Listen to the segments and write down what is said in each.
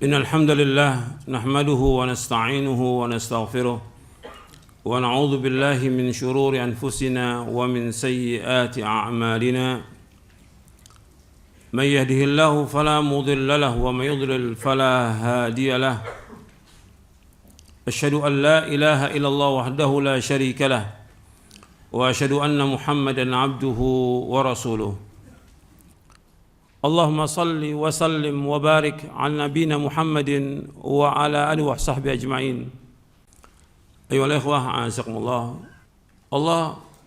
إن الحمد لله نحمده ونستعينه ونستغفره ونعوذ بالله من شرور أنفسنا ومن سيئات أعمالنا من يهده الله فلا مضل له ومن يضلل فلا هادي له أشهد أن لا إله إلا الله وحده لا شريك له وأشهد أن محمدا عبده ورسوله اللهم صل وسلم وبارك على نبينا محمد وعلى آله وصحبه أجمعين. أيها الإخوة أعزكم Allah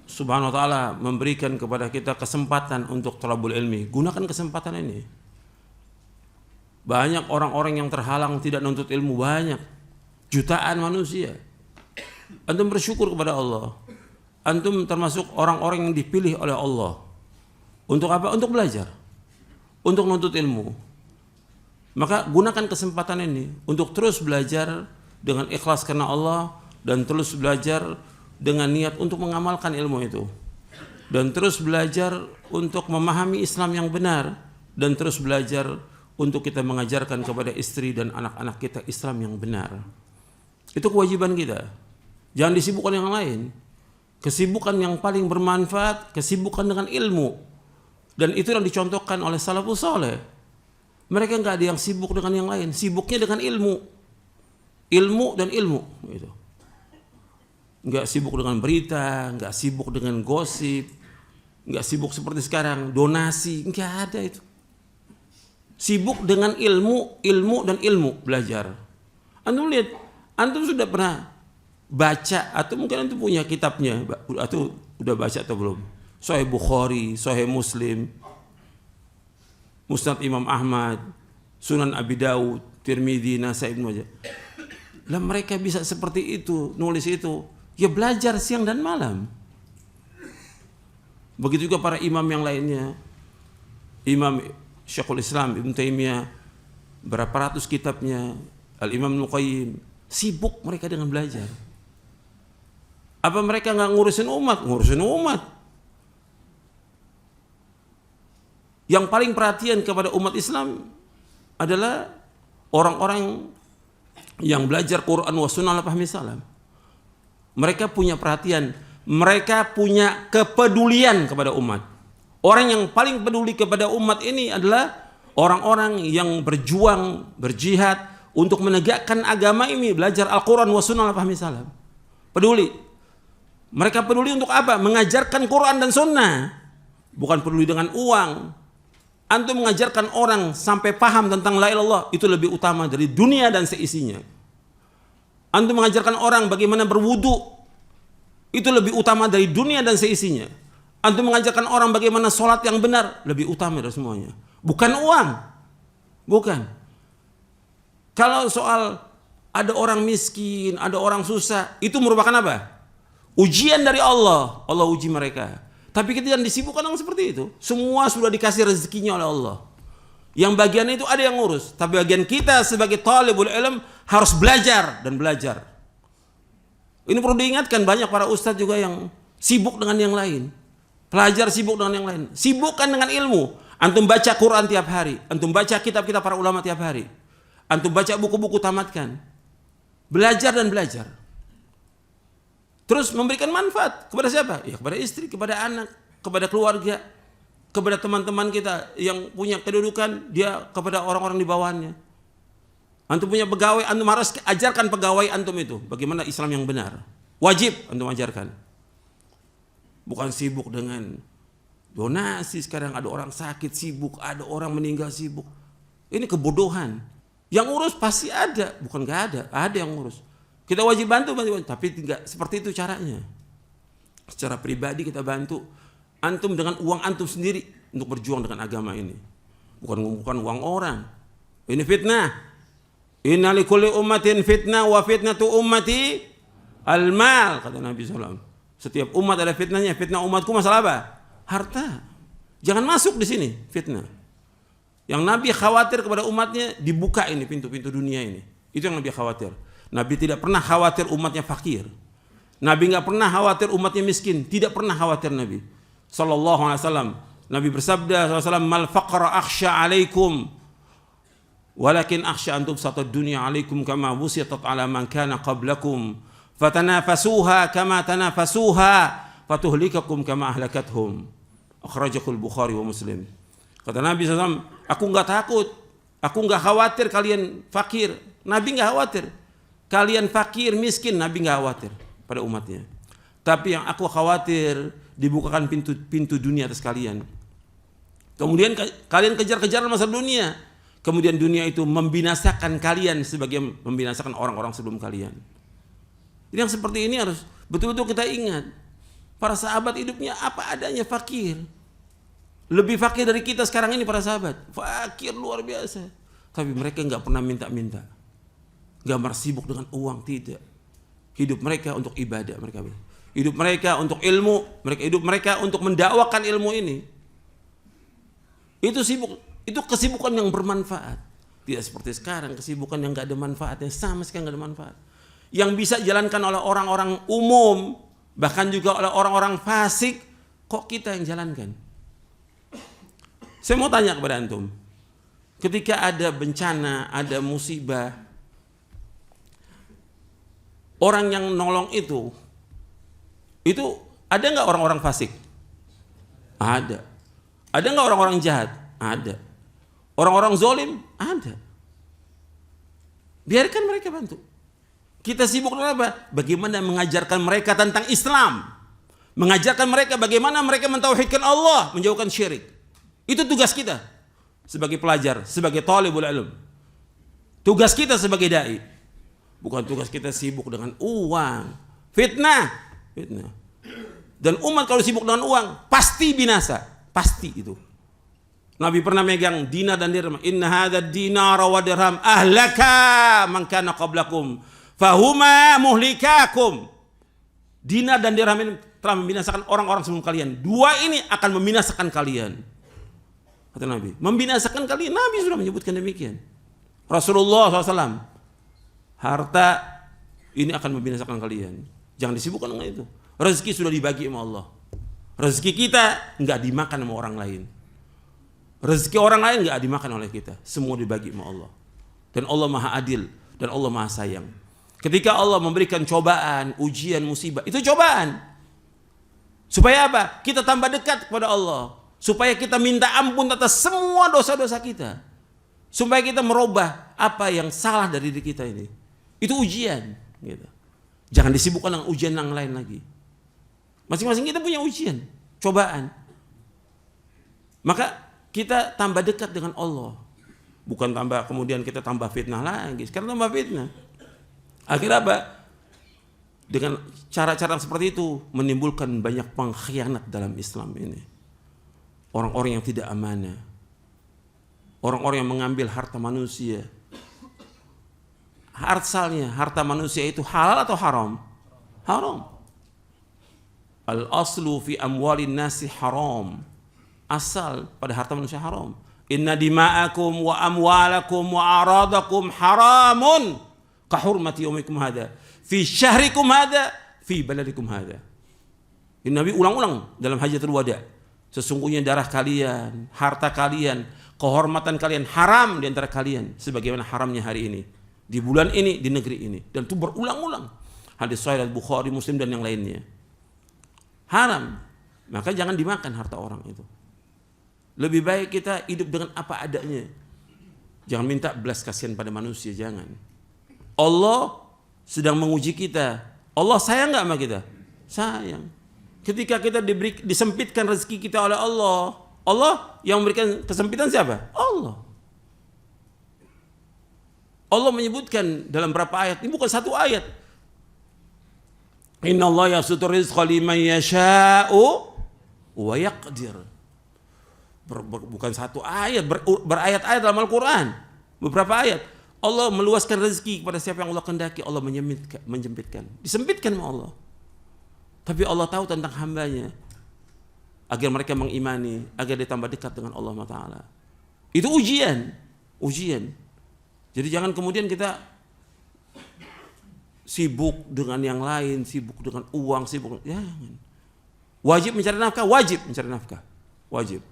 subhanahu wa ta'ala memberikan kepada kita kesempatan untuk thalabul ilmi. Gunakan kesempatan ini. Banyak orang-orang yang terhalang tidak menuntut ilmu, banyak. Jutaan manusia. Antum bersyukur kepada Allah. Antum termasuk orang-orang yang dipilih oleh Allah. Untuk apa? Untuk belajar. Untuk menuntut ilmu. Maka gunakan kesempatan ini untuk terus belajar dengan ikhlas karena Allah dan terus belajar dengan niat untuk mengamalkan ilmu itu. Dan terus belajar untuk memahami Islam yang benar dan terus belajar untuk kita mengajarkan kepada istri dan anak-anak kita Islam yang benar. Itu kewajiban kita. Jangan disibukkan yang lain. Kesibukan yang paling bermanfaat, kesibukan dengan ilmu. Dan itu yang dicontohkan oleh salafus saleh. Mereka nggak ada yang sibuk dengan yang lain, sibuknya dengan ilmu, ilmu dan ilmu. Gitu. Nggak sibuk dengan berita, nggak sibuk dengan gosip, nggak sibuk seperti sekarang donasi, nggak ada itu. Sibuk dengan ilmu, ilmu dan ilmu, belajar. Antum lihat, antum sudah pernah baca atau mungkin antum punya kitabnya, atau udah baca atau belum? Sahih Bukhari, Sahih Muslim, Musnad Imam Ahmad, Sunan Abi Dawud, Tirmidzi, Nasai, Ibnu Majah. Lah mereka bisa seperti itu, nulis itu, ya belajar siang dan malam. Begitu juga para imam yang lainnya. Imam Syekhul Islam Ibnu Taimiyah, berapa ratus kitabnya, Al-Imam Ibnu Qayyim, sibuk mereka dengan belajar. Apa mereka nggak ngurusin umat? Ngurusin umat. Yang paling perhatian kepada umat Islam adalah orang-orang yang belajar Quran wa sunnah ala fahmi salam. Mereka punya perhatian, mereka punya kepedulian kepada umat. Orang yang paling peduli kepada umat ini adalah orang-orang yang berjuang, berjihad untuk menegakkan agama ini, belajar Al-Quran wa sunnah ala fahmi salam. Peduli. Mereka peduli untuk apa? Mengajarkan Quran dan sunnah. Bukan peduli dengan uang. Antum mengajarkan orang sampai paham tentang la ilaha illallah, itu lebih utama dari dunia dan seisinya. Antum mengajarkan orang bagaimana berwudu, itu lebih utama dari dunia dan seisinya. Antum mengajarkan orang bagaimana sholat yang benar, lebih utama dari semuanya. Bukan uang. Bukan. Kalau soal ada orang miskin, ada orang susah, itu merupakan apa? Ujian dari Allah. Allah uji mereka. Tapi kita jangan disibukkan dengan seperti itu. Semua sudah dikasih rezekinya oleh Allah. Yang bagian itu ada yang ngurus. Tapi bagian kita sebagai talibul ilm harus belajar dan belajar. Ini perlu diingatkan, banyak para ustadz juga yang sibuk dengan yang lain. Pelajar sibuk dengan yang lain. Sibukkan dengan ilmu. Antum baca Quran tiap hari. Antum baca kitab-kitab para ulama tiap hari. Antum baca buku-buku, tamatkan. Belajar dan belajar. Terus memberikan manfaat kepada siapa? Ya kepada istri, kepada anak, kepada keluarga, kepada teman-teman kita yang punya kedudukan, dia kepada orang-orang di bawahnya. Antum punya pegawai, antum harus ajarkan pegawai antum itu bagaimana Islam yang benar. Wajib antum ajarkan. Bukan sibuk dengan donasi, sekarang ada orang sakit sibuk, ada orang meninggal sibuk. Ini kebodohan. Yang urus pasti ada, bukan nggak ada yang urus. Kita wajib bantu, tapi tidak seperti itu caranya. Secara pribadi kita bantu antum dengan uang antum sendiri untuk berjuang dengan agama ini. Bukan uang orang. Ini fitnah. Inna likulli ummatin fitnah wa fitnatu ummati al-mal, kata Nabi SAW. Setiap umat ada fitnahnya. Fitnah umatku masalah apa? Harta. Jangan masuk di sini fitnah. Yang Nabi khawatir kepada umatnya, dibuka ini pintu-pintu dunia ini. Itu yang Nabi khawatir. Nabi tidak pernah khawatir umatnya fakir. Nabi nggak pernah khawatir umatnya miskin. Tidak pernah khawatir Nabi Sallallahu Alaihi Wasallam. Nabi bersabda SAW, mal faqra akhsha alaikum Walakin akhsha an tubsata ad-dunya 'alaikum kama busitat 'ala man kana qablakum fatanafasuha kama tanafasuha fatuhlikakum kama ahlakathum. Akhrajahu al-Bukhari wa Muslim. Kata Nabi SAW, aku enggak takut, aku enggak khawatir kalian fakir. Nabi enggak khawatir. Kalian fakir, miskin, Nabi enggak khawatir pada umatnya. Tapi yang aku khawatir, dibukakan pintu dunia atas kalian. Kemudian kalian kejar-kejar masa dunia. Kemudian dunia itu membinasakan kalian sebagai membinasakan orang-orang sebelum kalian. Jadi yang seperti ini harus betul-betul kita ingat. Para sahabat hidupnya apa adanya, fakir. Lebih fakir dari kita sekarang ini para sahabat. Fakir luar biasa. Tapi mereka enggak pernah minta-minta. Enggak sibuk dengan uang, tidak. Hidup mereka untuk ibadah mereka. Hidup mereka untuk ilmu, hidup mereka untuk mendakwakan ilmu ini. Itu kesibukan yang bermanfaat. Tidak seperti sekarang, kesibukan yang enggak ada manfaatnya, sama sekali enggak ada manfaat. Yang bisa dijalankan oleh orang-orang umum, bahkan juga oleh orang-orang fasik, kok kita yang jalankan? Saya mau tanya kepada antum, ketika ada bencana, ada musibah, orang yang nolong itu ada nggak orang-orang fasik? Ada. Ada nggak orang-orang jahat? Ada. Orang-orang zolim? Ada. Biarkan mereka bantu. Kita sibuk dengan apa? Bagaimana mengajarkan mereka tentang Islam, mengajarkan mereka bagaimana mereka mentauhidkan Allah, menjauhkan syirik. Itu tugas kita sebagai pelajar, sebagai thalibul ilm. Tugas kita sebagai dai. Bukan tugas kita sibuk dengan uang. Fitnah. Dan umat kalau sibuk dengan uang pasti binasa, pasti itu. Nabi pernah megang dinar dan dirham. Inna hadzal dinara wa dirham ahlaka man kana qablakum fahuma muhlikakum. Dinar dan dirham ini telah membinasakan orang-orang sebelum kalian. Dua ini akan membinasakan kalian. Kata Nabi, membinasakan kalian. Nabi sudah menyebutkan demikian. Rasulullah SAW, harta ini akan membinasakan kalian. Jangan disibukkan dengan itu. Rezeki sudah dibagi sama Allah. Rezeki kita enggak dimakan sama orang lain. Rezeki orang lain enggak dimakan oleh kita. Semua dibagi sama Allah. Dan Allah Maha Adil dan Allah Maha Sayang. Ketika Allah memberikan cobaan, ujian, musibah, itu cobaan. Supaya apa? Kita tambah dekat kepada Allah. Supaya kita minta ampun atas semua dosa-dosa kita. Supaya kita merubah apa yang salah dari diri kita ini. Itu ujian. Gitu. Jangan disibukkan dengan ujian yang lain lagi. Masing-masing kita punya ujian, cobaan. Maka kita tambah dekat dengan Allah. Bukan tambah kemudian kita tambah fitnah lagi. Sekarang tambah fitnah. Akhirnya apa? Dengan cara-cara seperti itu menimbulkan banyak pengkhianat dalam Islam ini. Orang-orang yang tidak amanah. Orang-orang yang mengambil harta manusia. Asalnya harta manusia itu halal atau haram? Haram. Al-aslu fi amwalin nasi haram. Asal pada harta manusia haram. Inna dima'akum wa amwalakum wa aradakum haramun kahurmati yaumikum hadha fi syahrikum hadha fi baladikum hadha. Ini Nabi ulang-ulang dalam Hajjatul Wada. Sesungguhnya darah kalian, harta kalian, kehormatan kalian haram di antara kalian sebagaimana haramnya hari ini, di bulan ini, di negeri ini. Dan itu berulang-ulang. Hadis sahih Bukhari, Muslim dan yang lainnya. Haram. Maka jangan dimakan harta orang itu. Lebih baik kita hidup dengan apa adanya. Jangan minta belas kasihan pada manusia, jangan. Allah sedang menguji kita. Allah sayang enggak sama kita? Sayang. Ketika kita disempitkan rezeki kita oleh Allah, Allah yang memberikan kesempitan siapa? Allah. Allah menyebutkan dalam berapa ayat? Ini bukan satu ayat. Inna Allah yabsutu rizqa liman yasha'u wa yaqdir. Bukan satu ayat, berayat-ayat dalam Al-Quran. Beberapa ayat. Allah meluaskan rezeki kepada siapa yang Allah kehendaki. Allah menjempitkan. Disempitkan sama Allah. Tapi Allah tahu tentang hambanya. Agar mereka mengimani. Agar dia tambah dekat dengan Allah Ta'ala. Itu ujian. Ujian. Jadi jangan kemudian kita sibuk dengan yang lain. Sibuk dengan uang. Sibuk. Jangan. Wajib mencari nafkah. Wajib mencari nafkah. Wajib.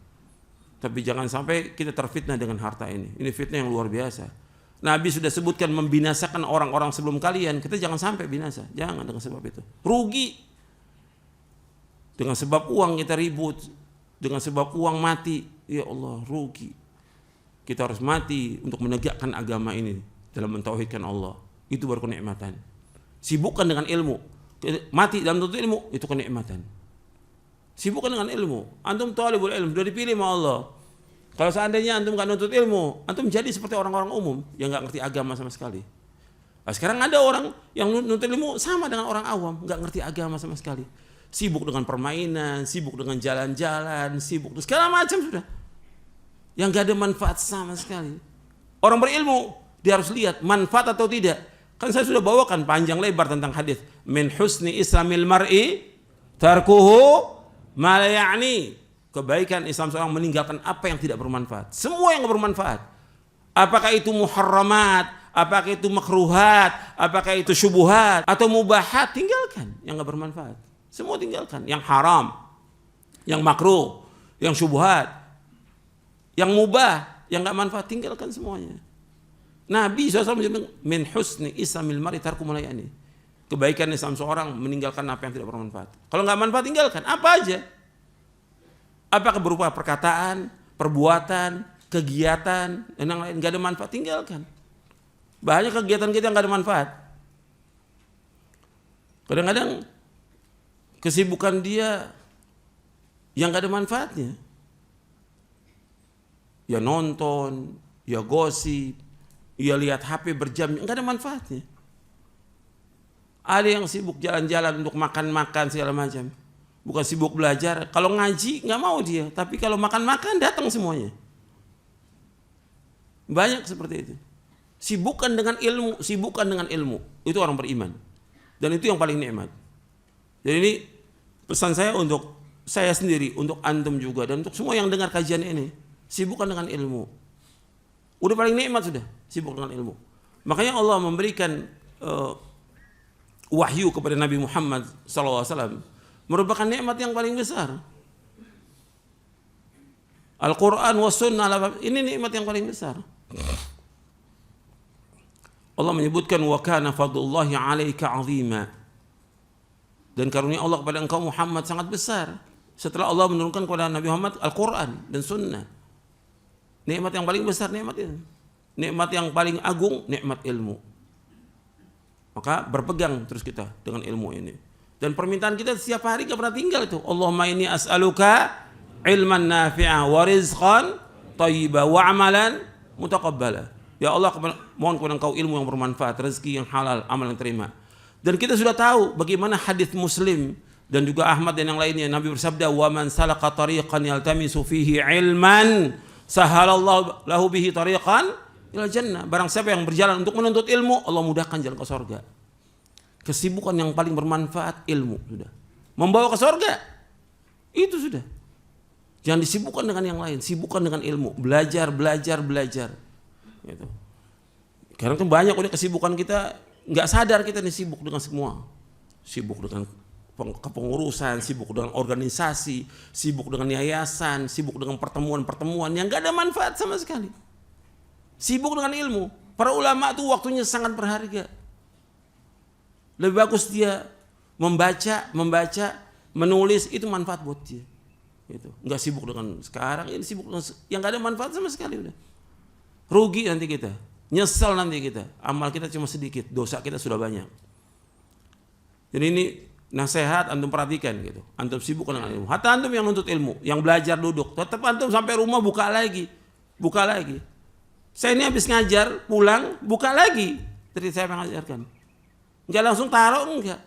Tapi jangan sampai kita terfitnah dengan harta ini. Ini fitnah yang luar biasa. Nabi sudah sebutkan membinasakan orang-orang sebelum kalian. Kita jangan sampai binasa. Jangan dengan sebab itu. Rugi. Dengan sebab uang kita ribut. Dengan sebab uang mati. Ya Allah, rugi. Kita harus mati untuk menegakkan agama ini dalam mentauhidkan Allah. Itu baru kenikmatan. Sibukkan dengan ilmu. Mati dalam tuntut ilmu, itu kenikmatan. Sibukkan dengan ilmu. Antum talibul ilm, sudah dipilih sama Allah. Kalau seandainya antum gak nuntut ilmu, antum jadi seperti orang-orang umum yang gak ngerti agama sama sekali. Nah, sekarang ada orang yang nuntut ilmu sama dengan orang awam, gak ngerti agama sama sekali. Sibuk dengan permainan, sibuk dengan jalan-jalan, sibuk segala macam sudah. Yang gak ada manfaat sama sekali. Orang berilmu, dia harus lihat manfaat atau tidak. Kan saya sudah bawakan panjang lebar tentang hadis. Min husni islamil mar'i tarkuhu ma la ya'ni. Kebaikan Islam seorang meninggalkan apa yang tidak bermanfaat. Semua yang bermanfaat. Apakah itu muharramat, apakah itu makruhat, apakah itu syubuhat atau mubahat, tinggalkan yang enggak bermanfaat. Semua tinggalkan. Yang haram, yang makruh, yang syubuhat, yang mubah, yang enggak manfaat, tinggalkan semuanya. Nabi SAW menyebut min husni islamil mar'i tarku ma la ya'ni. Kebaikan Islam seorang meninggalkan apa yang tidak bermanfaat. Kalau enggak manfaat, tinggalkan apa aja. Apakah berupa perkataan, perbuatan, kegiatan, dan yang lain, nggak ada manfaat, tinggalkan. Banyak kegiatan kita yang nggak ada manfaat. Kadang-kadang kesibukan dia yang nggak ada manfaatnya. Ya nonton, ya gosip, ya lihat HP berjam, nggak ada manfaatnya. Ada yang sibuk jalan-jalan untuk makan-makan segala macam. Bukan sibuk belajar. Kalau ngaji nggak mau dia, tapi kalau makan-makan datang semuanya. Banyak seperti itu. Sibukkan dengan ilmu, sibukkan dengan ilmu. Itu orang beriman. Dan itu yang paling nikmat. Jadi ini pesan saya untuk saya sendiri, untuk antum juga, dan untuk semua yang dengar kajian ini. Sibukkan dengan ilmu. Udah paling nikmat sudah, sibuk dengan ilmu. Makanya Allah memberikan wahyu kepada Nabi Muhammad SAW. Merupakan nikmat yang paling besar. Al-Quran wa sunnah, ini nikmat yang paling besar. Allah menyebutkan wa kana fadlullahi 'alaika 'azima. Dan karunia Allah kepada engkau Muhammad sangat besar. Setelah Allah menurunkan kepada Nabi Muhammad Al-Quran dan sunnah. Nikmat yang paling besar, nikmat itu. Nikmat yang paling agung, nikmat ilmu. Maka berpegang terus kita dengan ilmu ini. Dan permintaan kita setiap hari gak pernah tinggal itu. Allahumma inni as'aluka ilman nafi'ah wa rizqan thayyibah wa amalan mutaqabbala. Ya Allah, mohon kepada engkau ilmu yang bermanfaat, rezeki yang halal, amal yang terima. Dan kita sudah tahu bagaimana hadis Muslim dan juga Ahmad dan yang lainnya. Nabi bersabda, wa man salaka tariqan yaltamisu fihi ilman sahalallahu lahu bihi tariqan ilal jannah. Barang siapa yang berjalan untuk menuntut ilmu, Allah mudahkan jalan ke surga. Kesibukan yang paling bermanfaat ilmu sudah. Membawa ke surga. Itu sudah. Jangan disibukkan dengan yang lain, sibukkan dengan ilmu, belajar. Gitu. Karena kan banyak udah kesibukan kita, nggak sadar kita nih sibuk dengan semua. Sibuk dengan kepengurusan, sibuk dengan organisasi, sibuk dengan yayasan, sibuk dengan pertemuan-pertemuan yang nggak ada manfaat sama sekali. Sibuk dengan ilmu. Para ulama itu waktunya sangat berharga. Lebih bagus dia membaca, menulis, itu manfaat buat dia. Gitu. Nggak sibuk dengan sekarang, ini sibuk dengan yang nggak ada manfaat sama sekali udah. Rugi nanti kita, nyesal nanti kita. Amal kita cuma sedikit, dosa kita sudah banyak. Jadi ini nasihat antum perhatikan gitu. Antum sibuk dengan ilmu. Hatta antum yang nuntut ilmu, yang belajar duduk, tetap antum sampai rumah buka lagi. Saya ini habis ngajar, pulang, buka lagi. Jadi saya mengajarkan. Enggak langsung taruh, enggak.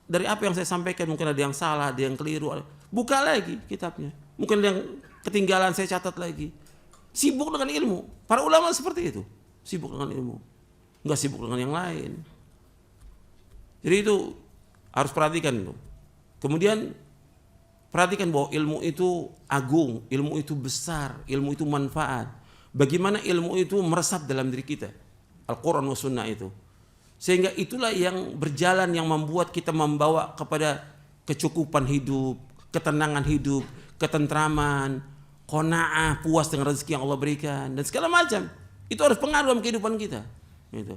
Dari apa yang saya sampaikan mungkin ada yang salah, ada yang keliru. Buka lagi kitabnya. Mungkin yang ketinggalan saya catat lagi. Sibuk dengan ilmu. Para ulama seperti itu. Sibuk dengan ilmu. Enggak sibuk dengan yang lain. Jadi itu harus perhatikan itu. Kemudian perhatikan bahwa ilmu itu agung, ilmu itu besar, ilmu itu manfaat. Bagaimana ilmu itu meresap dalam diri kita. Al-Quran wa sunnah itu. Sehingga itulah yang berjalan, yang membuat kita membawa kepada kecukupan hidup, ketenangan hidup, ketentraman, qanaah, puas dengan rezeki yang Allah berikan dan segala macam. Itu harus pengaruh dalam kehidupan kita. Gitu.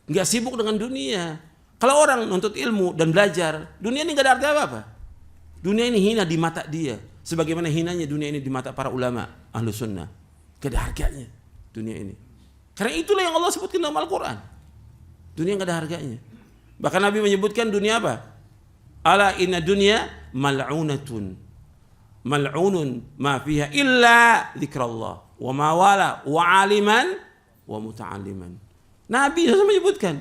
Nggak sibuk dengan dunia. Kalau orang nuntut ilmu dan belajar, dunia ini nggak ada arti apa-apa. Dunia ini hina di mata dia, sebagaimana hinanya dunia ini di mata para ulama ahlu sunnah. Gak ada harganya dunia ini. Karena itulah yang Allah sebutkan dalam Al-Quran. Dunia gak ada harganya. Bahkan Nabi menyebutkan dunia apa? Ala inna dunya mal'unatun. Mal'unun ma fiha illa zikrallah. Wa ma wala wa aliman wa muta'aliman. Nabi SAW menyebutkan,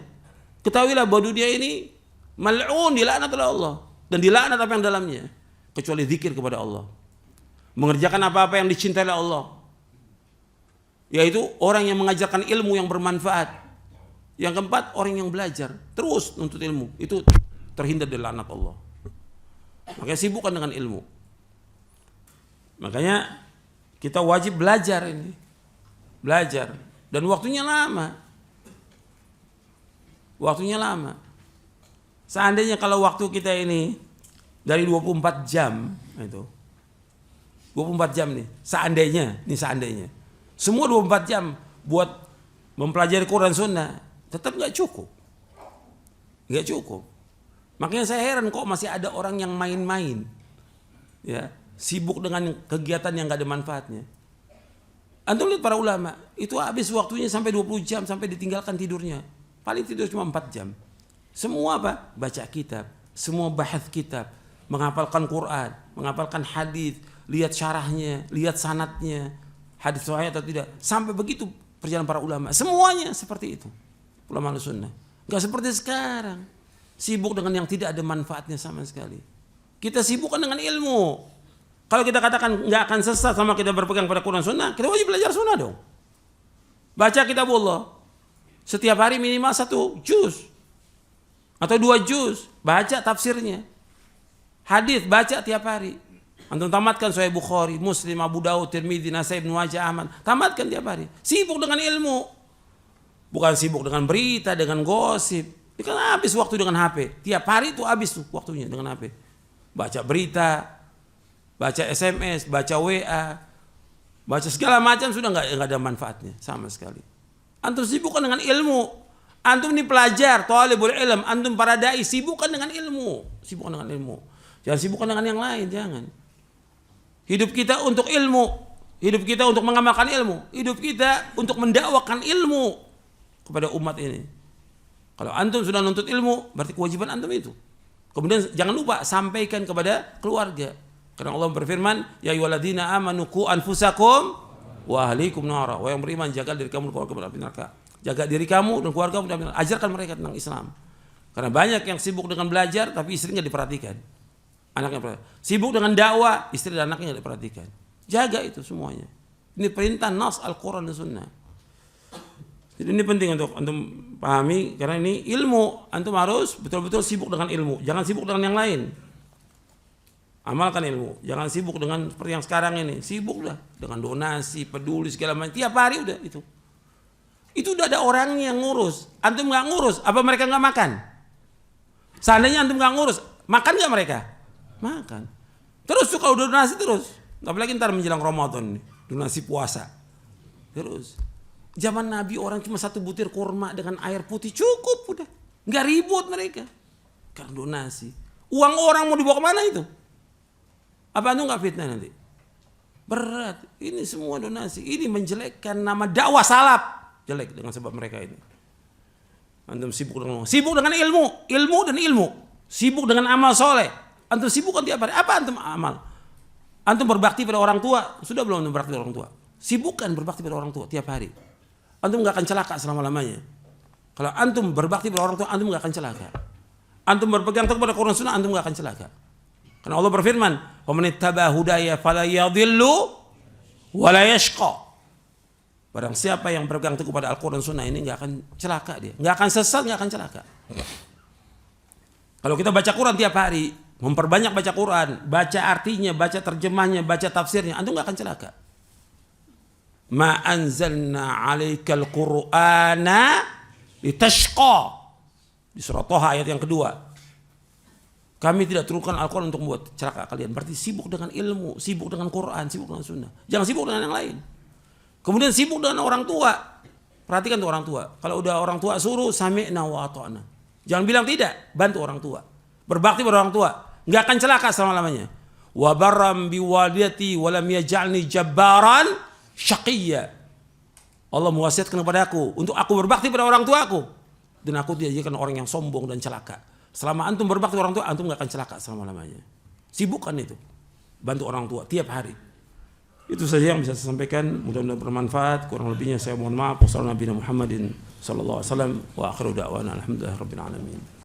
ketahuilah bahwa dunia ini mal'un, dilaknat oleh Allah. Dan dilaknat apa yang dalamnya. Kecuali zikir kepada Allah. Mengerjakan apa-apa yang dicintai oleh Allah. Yaitu orang yang mengajarkan ilmu yang bermanfaat. Yang keempat, orang yang belajar terus nuntut ilmu, itu terhindar dari laknat Allah. Makanya sibukkan dengan ilmu. Makanya kita wajib belajar ini. Belajar. Dan waktunya lama. Waktunya lama. Seandainya kalau waktu kita ini dari 24 jam itu. 24 jam nih, seandainya. Semua 24 jam buat mempelajari Quran Sunnah, tetap nggak cukup. Nggak cukup. Makanya saya heran kok masih ada orang yang main-main. Ya, sibuk dengan kegiatan yang nggak ada manfaatnya. Antum lihat para ulama, itu habis waktunya sampai 20 jam sampai ditinggalkan tidurnya. Paling tidur cuma 4 jam. Semua apa? Baca kitab, semua bahas kitab, menghafalkan Quran, menghafalkan hadis, lihat syarahnya, lihat sanadnya, hadis sahih atau tidak. Sampai begitu perjalanan para ulama. Semuanya seperti itu. Ulama sunnah. Enggak seperti sekarang. Sibuk dengan yang tidak ada manfaatnya sama sekali. Kita sibukkan dengan ilmu. Kalau kita katakan enggak akan sesat sama kita berpegang pada Quran Sunnah, kita wajib belajar sunnah dong. Baca kitab Allah. Setiap hari minimal 1 juz. Atau 2 juz. Baca tafsirnya. Hadis baca tiap hari. Antum tamatkan Sahih Bukhari, Muslim, Abu Daud, Tirmidzi, Nasai, Ibnu Majah, Ahmad. Tamatkan tiap hari. Sibuk dengan ilmu. Bukan sibuk dengan berita, dengan gosip. Ini kan habis waktu dengan HP. Tiap hari itu habis tuh waktunya dengan HP. Baca berita, baca SMS, baca WA, baca segala macam sudah nggak ada manfaatnya sama sekali. Antum sibukkan dengan ilmu. Antum ini pelajar, thalibul ilm, antum para dai, sibukkan dengan ilmu. Sibukkan dengan ilmu. Jangan sibukkan dengan yang lain, jangan. Hidup kita untuk ilmu, hidup kita untuk mengamalkan ilmu, hidup kita untuk mendakwakan ilmu kepada umat ini. Kalau antum sudah nuntut ilmu, berarti kewajiban antum itu. Kemudian jangan lupa sampaikan kepada keluarga. Karena Allah berfirman, ya ayyuhalladzina amanu qu anfusakum wa ahlikum nara. Wahai yang beriman, jaga diri kamu dan keluarga dari api neraka. Jaga diri kamu dan keluarga dari api neraka. Ajarkan mereka tentang Islam. Karena banyak yang sibuk dengan belajar tapi istrinya diperhatikan. Anaknya sibuk dengan dakwah, istri dan anaknya tidak diperhatikan. Jaga itu semuanya. Ini perintah nas Al-Quran dan Sunnah. Jadi ini penting untuk antum pahami, karena ini ilmu. Antum harus betul-betul sibuk dengan ilmu. Jangan sibuk dengan yang lain. Amalkan ilmu. Jangan sibuk dengan seperti yang sekarang ini. Sibuk dah dengan donasi, peduli segala macam. Tiap hari udah itu. Itu udah ada orang yang ngurus. Antum nggak ngurus, apa mereka nggak makan? Seandainya antum nggak ngurus, makan nggak mereka? Makan. Terus tuh kalau donasi terus. Apalagi ntar menjelang Ramadan nih, donasi puasa. Terus. Zaman Nabi orang cuma 1 butir kurma dengan air putih cukup udah. Nggak ribut mereka. Karena donasi. Uang orang mau dibawa kemana itu? Apa itu nggak fitnah nanti? Berat. Ini semua donasi. Ini menjelekkan nama dakwah salaf. Jelek dengan sebab mereka ini. Antum sibuk dengan ilmu. Ilmu dan ilmu. Sibuk dengan amal soleh. Antum sibuk kan tiap hari. Apa antum amal? Antum berbakti pada orang tua. Sudah belum antum berbakti pada orang tua? Sibukkan berbakti pada orang tua tiap hari. Antum gak akan celaka selama-lamanya. Kalau antum berbakti pada orang tua, antum gak akan celaka. Antum berpegang teguh pada Quran Sunnah, antum gak akan celaka. Karena Allah berfirman, "Wa man ittaba hudaya fala yadhillu wa la yashqa." Barang siapa yang berpegang teguh pada Al-Quran Sunnah ini gak akan celaka dia. Gak akan sesat, gak akan celaka. Kalau kita baca Quran tiap hari, memperbanyak baca Quran, baca artinya, baca terjemahnya, baca tafsirnya, antum gak akan celaka. Ma anzalna 'alaikal Qur'ana litashqa. Di surah Thaha ayat yang kedua. Kami tidak turunkan Al-Quran untuk membuat celaka kalian. Berarti sibuk dengan ilmu, sibuk dengan Quran, sibuk dengan sunnah. Jangan sibuk dengan yang lain. Kemudian sibuk dengan orang tua. Perhatikan tuh orang tua. Kalau udah orang tua suruh, sami'na wa ata'na. Jangan bilang tidak, bantu orang tua. Berbakti pada orang tua. Nggak akan celaka selama-lamanya. Wa barram biwalidati wa lam yaj'alni jabbaran syaqiyya. Allah mewasiatkan kepada aku untuk aku berbakti pada orang tua aku. Dan aku tidak jadikan orang yang sombong dan celaka. Selama antum berbakti orang tua, antum gak akan celaka selama-lamanya. Sibukkan itu. Bantu orang tua tiap hari. Itu saja yang bisa saya sampaikan. Mudah-mudahan bermanfaat. Kurang lebihnya saya mohon maaf. Wassalamualaikum warahmatullahi wabarakatuh. Wa akhiru da'wana alhamdulillah rabbil alamin.